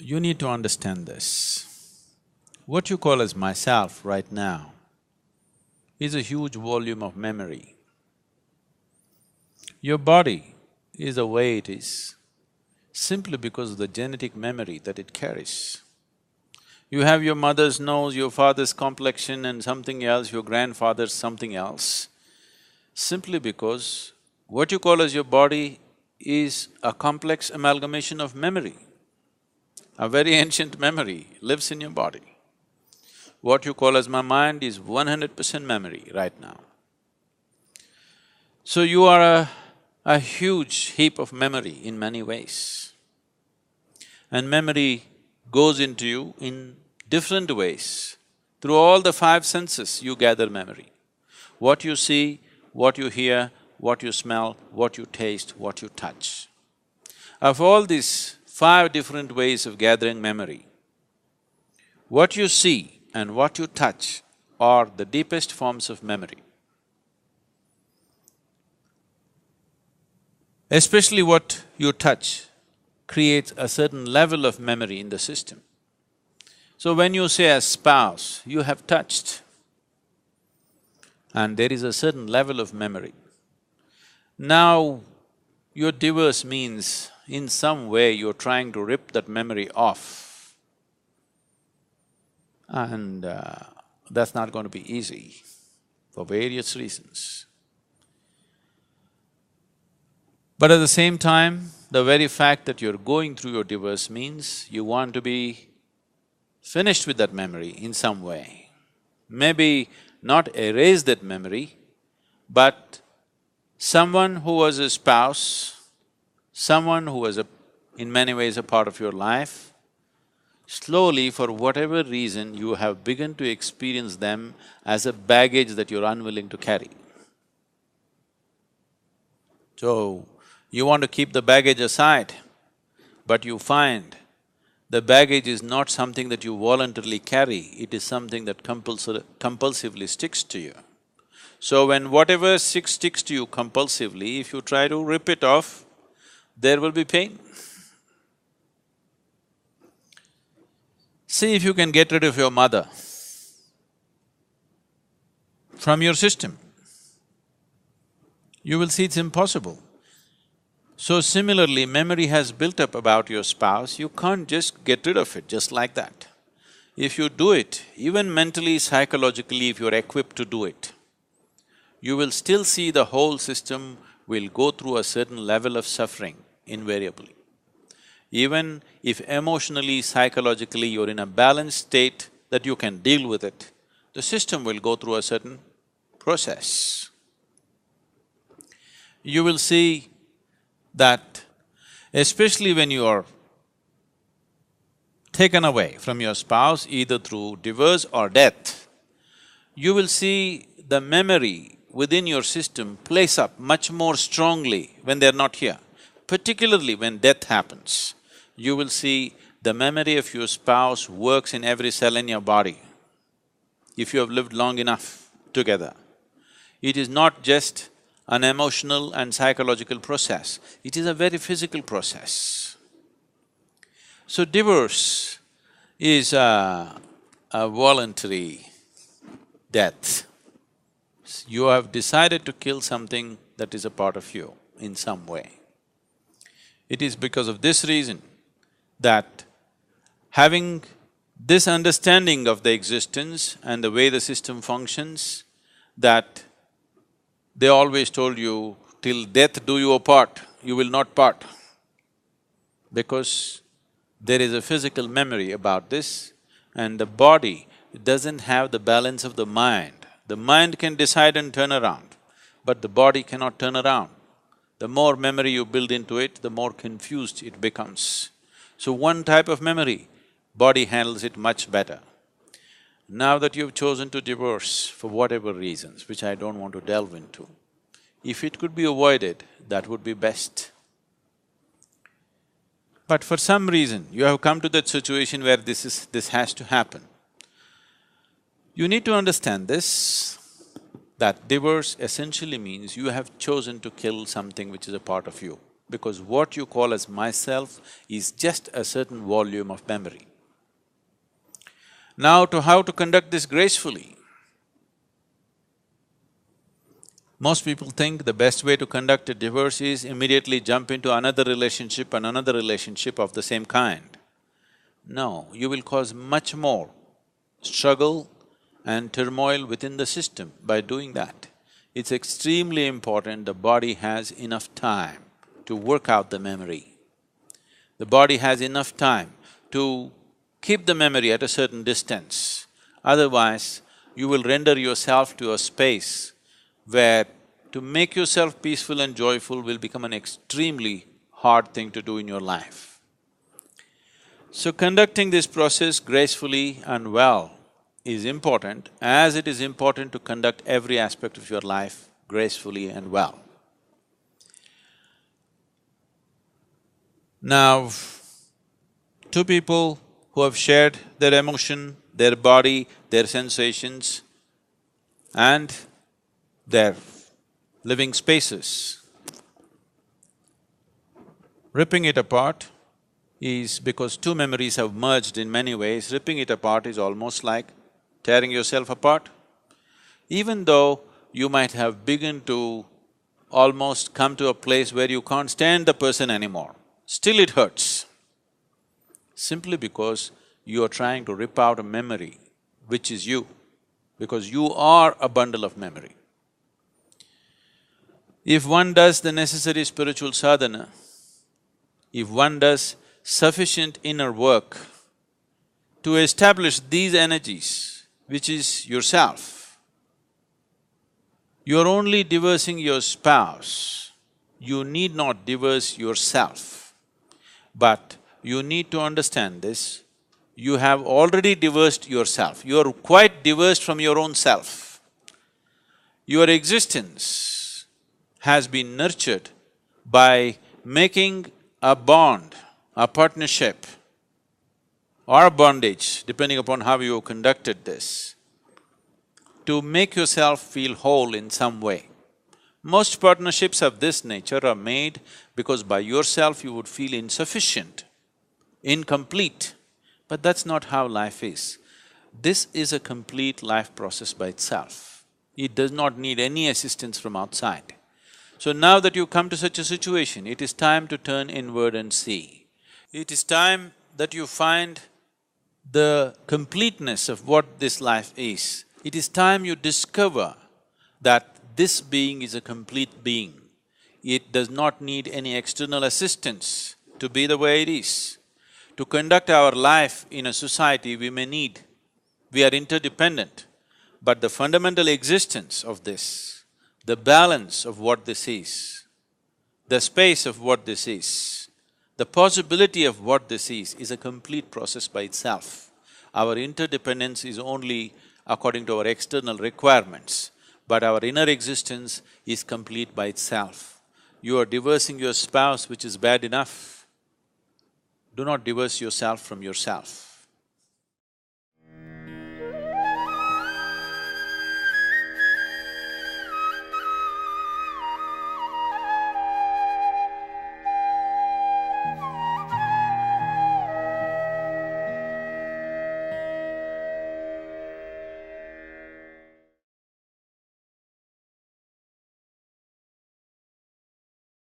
You need to understand this. What you call as myself right now is a huge volume of memory. Your body is the way it is simply because of the genetic memory that it carries. You have your mother's nose, your father's complexion and something else, your grandfather's something else, simply because what you call as your body is a complex amalgamation of memory. A very ancient memory lives in your body. What you call as my mind is 100% memory right now. So you are a huge heap of memory in many ways. And memory goes into you in different ways. Through all the five senses, you gather memory. What you see, what you hear, what you smell, what you taste, what you touch. Of all these five different ways of gathering memory, what you see and what you touch are the deepest forms of memory. Especially what you touch creates a certain level of memory in the system. So when you say a spouse, you have touched, and there is a certain level of memory. Now, your divorce means in some way you're trying to rip that memory off, and that's not going to be easy for various reasons. But at the same time, the very fact that you're going through your divorce means you want to be finished with that memory in some way. Maybe not erase that memory, but someone who was a spouse, someone who was in many ways a part of your life, slowly, for whatever reason, you have begun to experience them as a baggage that you're unwilling to carry. So, you want to keep the baggage aside, but you find the baggage is not something that you voluntarily carry, it is something that compulsively sticks to you. So when whatever sticks to you compulsively, if you try to rip it off, there will be pain. See if you can get rid of your mother from your system. You will see it's impossible. So similarly, memory has built up about your spouse, you can't just get rid of it just like that. If you do it, even mentally, psychologically, if you're equipped to do it, you will still see the whole system will go through a certain level of suffering invariably. Even if emotionally, psychologically you're in a balanced state that you can deal with it, the system will go through a certain process. You will see that especially when you are taken away from your spouse, either through divorce or death, you will see the memory within your system place up much more strongly when they're not here. Particularly when death happens, you will see the memory of your spouse works in every cell in your body, if you have lived long enough together. It is not just an emotional and psychological process, it is a very physical process. So divorce is a voluntary death. You have decided to kill something that is a part of you in some way. It is because of this reason that having this understanding of the existence and the way the system functions, that they always told you, till death do you apart, you will not part. Because there is a physical memory about this, and the body doesn't have the balance of the mind. The mind can decide and turn around, but the body cannot turn around. The more memory you build into it, the more confused it becomes. So one type of memory, body handles it much better. Now that you've chosen to divorce for whatever reasons, which I don't want to delve into, if it could be avoided, that would be best. But for some reason, you have come to that situation where this has to happen. You need to understand this, that divorce essentially means you have chosen to kill something which is a part of you. because what you call as myself is just a certain volume of memory. Now, to how to conduct this gracefully. Most people think the best way to conduct a divorce is immediately jump into another relationship and another relationship of the same kind. No, you will cause much more struggle and turmoil within the system by doing that. It's extremely important the body has enough time to work out the memory. The body has enough time to keep the memory at a certain distance. Otherwise, you will render yourself to a space where to make yourself peaceful and joyful will become an extremely hard thing to do in your life. So conducting this process gracefully and well is important, as it is important to conduct every aspect of your life gracefully and well. Now, two people who have shared their emotion, their body, their sensations and their living spaces. Ripping it apart is because two memories have merged in many ways. Ripping it apart is almost like tearing yourself apart. Even though you might have begun to almost come to a place where you can't stand the person anymore, still it hurts. Simply because you are trying to rip out a memory which is you, because you are a bundle of memory. If one does the necessary spiritual sadhana, if one does sufficient inner work to establish these energies, which is yourself, you're only divorcing your spouse, you need not divorce yourself. But you need to understand this, you have already divorced yourself, you are quite divorced from your own self. Your existence has been nurtured by making a bond, a partnership or a bondage, depending upon how you conducted this, to make yourself feel whole in some way. Most partnerships of this nature are made because by yourself you would feel insufficient, incomplete, but that's not how life is. This is a complete life process by itself. It does not need any assistance from outside. So now that you come to such a situation, it is time to turn inward and see. It is time that you find the completeness of what this life is. It is time you discover that this being is a complete being. It does not need any external assistance to be the way it is. To conduct our life in a society, we are interdependent, but the fundamental existence of this, the balance of what this is, the space of what this is, the possibility of what this is a complete process by itself. Our interdependence is only according to our external requirements, but our inner existence is complete by itself. You are divorcing your spouse, which is bad enough. Do not divorce yourself from yourself.